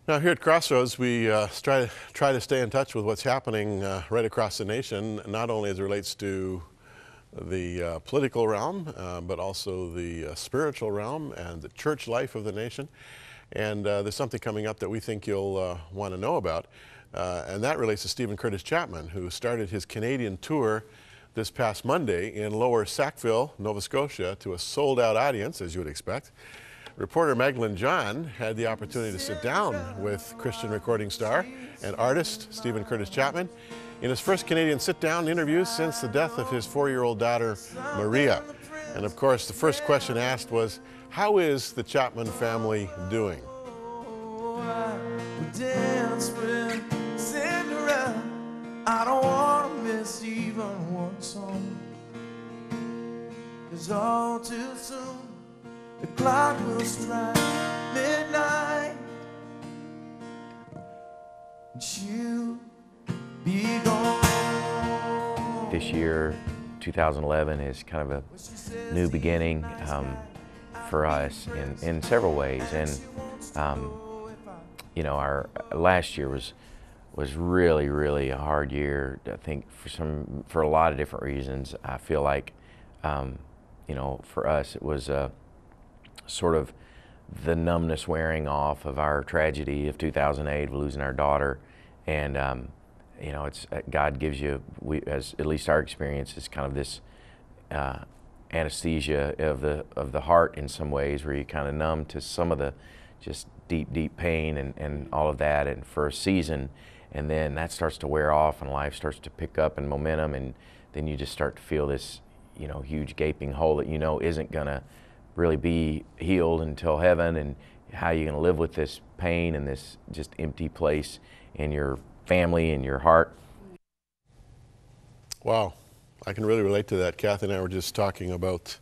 Now here at Crossroads, we try to stay in touch with what's happening right across the nation, not only as it relates to the political realm, but also the spiritual realm and the church life of the nation. And there's something coming up that we think you'll want to know about, and that relates to Stephen Curtis Chapman, who started his Canadian tour this past Monday in Lower Sackville, Nova Scotia, to a sold-out audience, as you would expect. Reporter Magdalene John had the opportunity to sit down with Christian recording star and artist Stephen Curtis Chapman in his first Canadian sit-down interview since the death of his 4-year-old daughter, Maria. And of course, the first question asked was, how is the Chapman family doing? I don't want to miss even one song, 'cause all too soon the clock will strike midnight and she'll be gone. This year, 2011, is kind of a new beginning for us in several ways. And you know, our last year was really a hard year. I think for a lot of different reasons. I feel like you know, for us it was sort of the numbness wearing off of our tragedy of 2008 of losing our daughter. And you know, it's God gives you, as at least our experience is kind of this anesthesia of the heart in some ways, where you kind of numb to some of the just deep pain and all of that, and for a season. And then that starts to wear off and life starts to pick up in momentum, and then you just start to feel this, you know, huge gaping hole that you know isn't gonna really be healed until heaven. And how you gonna live with this pain and this just empty place in your family and your heart. Wow, I can really relate to that. Kathy and I were just talking about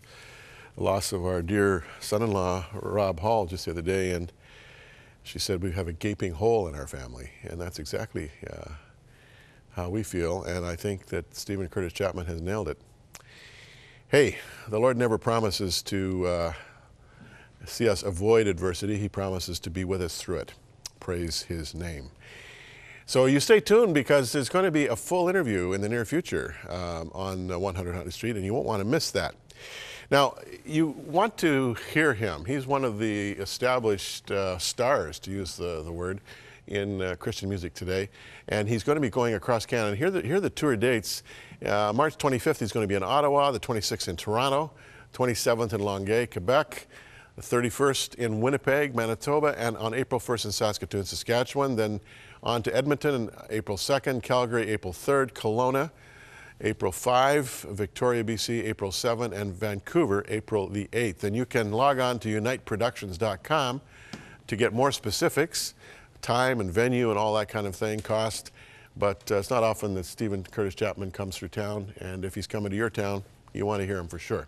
the loss of our dear son-in-law, Rob Hall, just the other day, and she said we have a gaping hole in our family, and that's exactly how we feel, and I think that Stephen Curtis Chapman has nailed it. Hey, the Lord never promises to see us avoid adversity. He promises to be with us through it. Praise His name. So you stay tuned, because there's going to be a full interview in the near future on 100 Huntley Street, and you won't want to miss that. Now, you want to hear him. He's one of the established stars, to use the word, in Christian music today. And he's going to be going across Canada. Here are the tour dates. March 25th, he's going to be in Ottawa, the 26th in Toronto, 27th in Longueuil, Quebec, the 31st in Winnipeg, Manitoba, and on April 1st in Saskatoon, Saskatchewan. Then on to Edmonton on April 2nd, Calgary April 3rd, Kelowna April 5, Victoria, BC, April 7, and Vancouver, April the 8th. And you can log on to uniteproductions.com to get more specifics, time and venue and all that kind of thing, cost. But it's not often that Stephen Curtis Chapman comes through town, and if he's coming to your town, you want to hear him for sure.